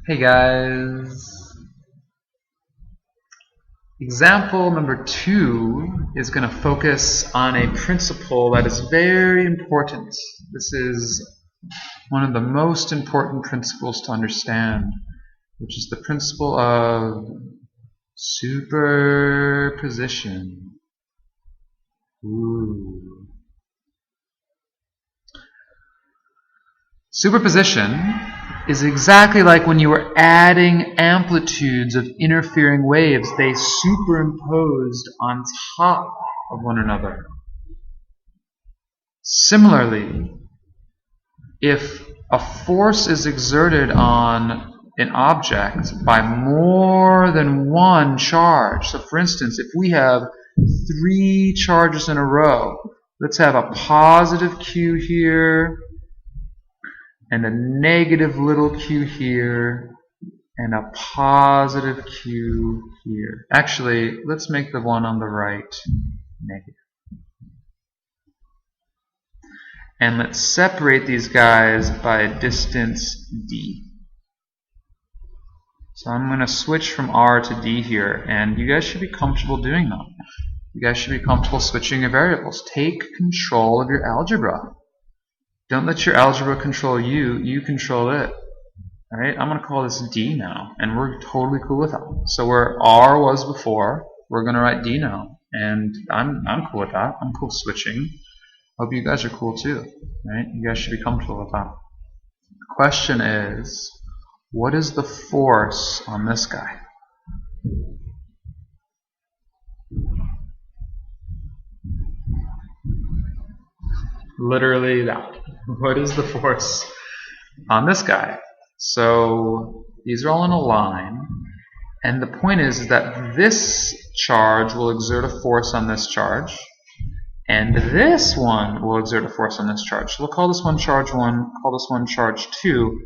Hey guys, example number 2 is going to focus on a principle that is very important. This is one of the most important principles to understand, which is the principle of superposition. Ooh. Superposition is exactly like when you were adding amplitudes of interfering waves. They superimposed on top of one another. Similarly, if a force is exerted on an object by more than one charge, so for instance, if we have 3 charges in a row, let's have a positive Q here, and a negative little q here, and a positive q here. Actually, let's make the one on the right negative. And let's separate these guys by a distance d. So I'm going to switch from R to D here, and you guys should be comfortable doing that. You guys should be comfortable switching your variables. Take control of your algebra. Don't let your algebra control you, you control it. Alright, I'm going to call this D now, and we're totally cool with that. So where R was before, we're going to write D now. And I'm cool with that. I'm cool switching. Hope you guys are cool too. Right? You guys should be comfortable with that. The question is, what is the force on this guy? Literally that. What is the force on this guy? So these are all in a line, and the point is that this charge will exert a force on this charge, and this one will exert a force on this charge. So we'll call this one charge 1, call this one charge 2,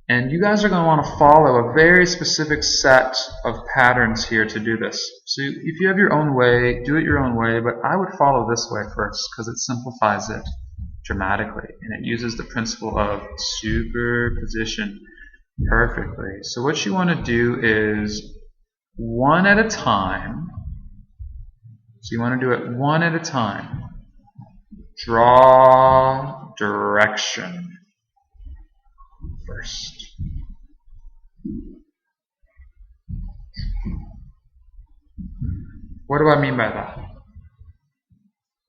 and you guys are going to want to follow a very specific set of patterns here to do this. So if you have your own way, do it your own way, but I would follow this way first because it simplifies it dramatically, and it uses the principle of superposition perfectly. So what you want to do is one at a time. So you want to do it one at a time. Draw direction first. What do I mean by that?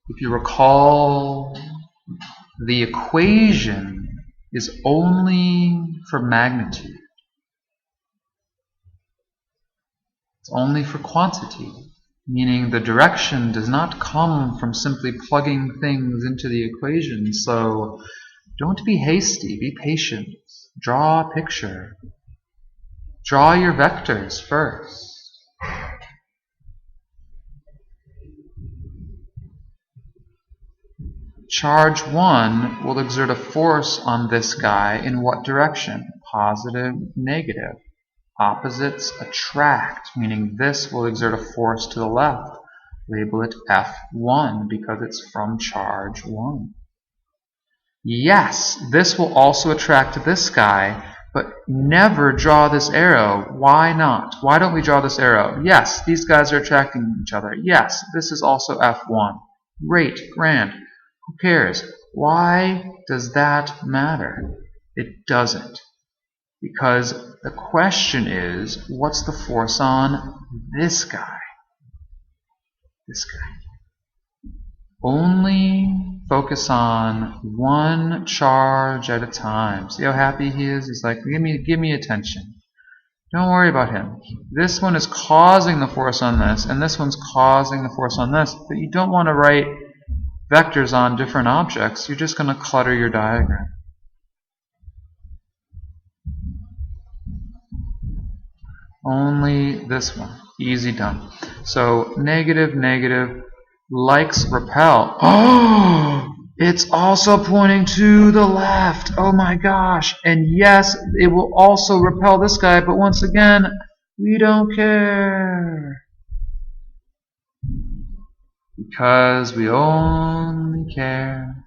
If you recall, the equation is only for magnitude. It's only for quantity, meaning the direction does not come from simply plugging things into the equation. So don't be hasty, be patient. Draw a picture. Draw your vectors first. Charge 1 will exert a force on this guy in what direction? Positive, negative. Opposites attract, meaning this will exert a force to the left. Label it F1 because it's from charge 1. Yes, this will also attract this guy, but never draw this arrow. Why not? Why don't we draw this arrow? Yes, these guys are attracting each other. Yes, this is also F1. Great, grand. Who cares? Why does that matter? It doesn't. Because the question is, what's the force on this guy? This guy. Only focus on one charge at a time. See how happy he is? He's like, give me attention. Don't worry about him. This one is causing the force on this, and this one's causing the force on this. But you don't want to write vectors on different objects. You're just going to clutter your diagram. Only this one. Easy done. So negative, negative, likes repel. Oh, it's also pointing to the left. Oh my gosh. And yes, it will also repel this guy, but once again, we don't care. Because we only care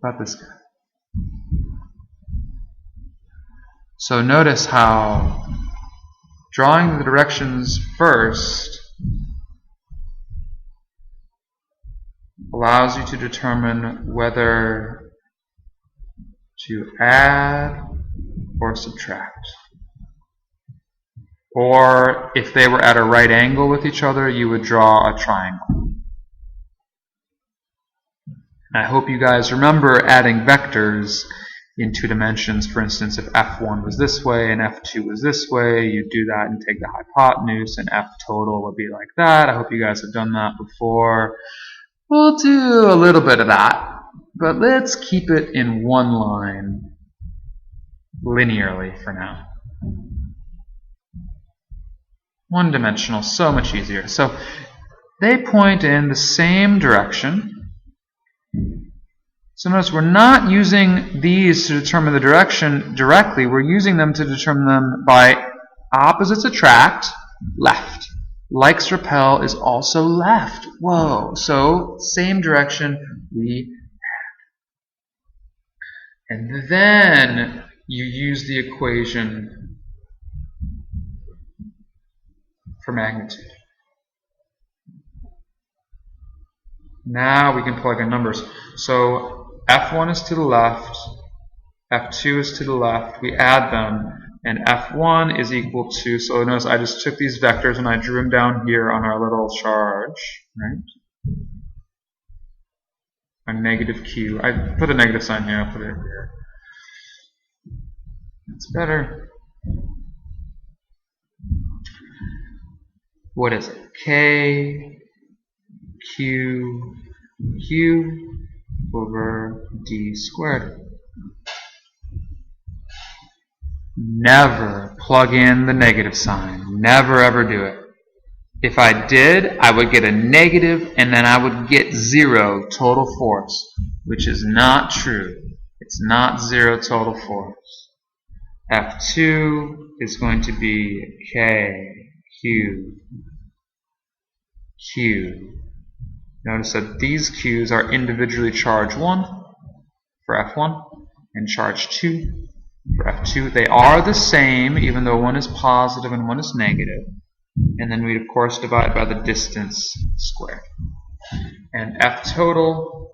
about this guy. So notice how drawing the directions first allows you to determine whether to add or subtract. Or if they were at a right angle with each other, you would draw a triangle. I hope you guys remember adding vectors in 2 dimensions. For instance, if f1 was this way and f2 was this way, you do that and take the hypotenuse, and f total would be like that. I hope you guys have done that before. We'll do a little bit of that, but let's keep it in one line linearly for now. One-dimensional, so much easier. So they point in the same direction. So notice we're not using these to determine the direction directly. We're using them to determine them by opposites attract, left. Likes repel is also left. Whoa. So same direction we had. And then you use the equation for magnitude. Now we can plug in numbers. So f1 is to the left, f2 is to the left. We add them, and f1 is equal to, so notice I just took these vectors and I drew them down here on our little charge, right? A negative q. I put a negative sign here, I'll put it here. That's better. What is it? K, Q, Q over D squared. Never plug in the negative sign. Never ever do it. If I did, I would get a negative and then I would get 0 total force, which is not true. It's not 0 total force. F2 is going to be K, Q, Q. Notice that these Q's are individually charge 1 for F1 and charge 2 for F2. They are the same, even though one is positive and one is negative. And then we, of course, divide by the distance squared. And F total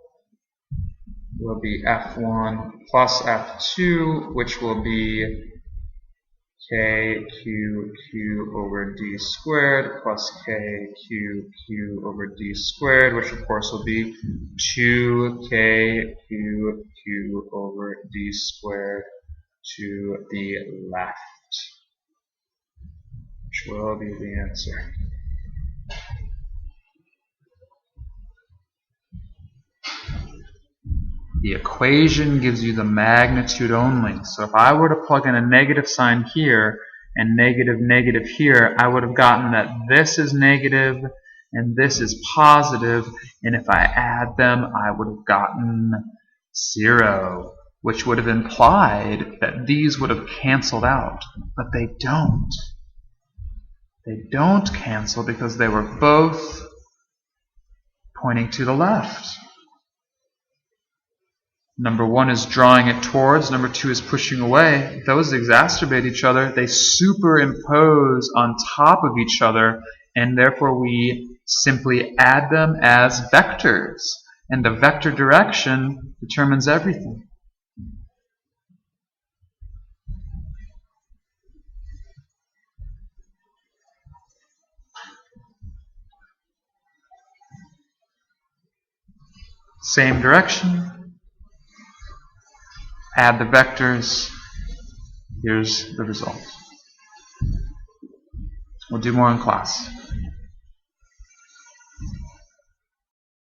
will be F1 plus F2, which will be K, Q, Q over D squared plus K, Q, Q over D squared, which of course will be 2K, Q, Q over D squared to the left, which will be the answer. The equation gives you the magnitude only. So if I were to plug in a negative sign here and negative, negative here, I would have gotten that this is negative and this is positive. And if I add them, I would have gotten 0, which would have implied that these would have canceled out. But they don't. They don't cancel because they were both pointing to the left. Number 1 is drawing it towards, number 2 is pushing away. Those exacerbate each other. They superimpose on top of each other, and therefore we simply add them as vectors. And the vector direction determines everything. Same direction. Add the vectors. Here's the result. We'll do more in class.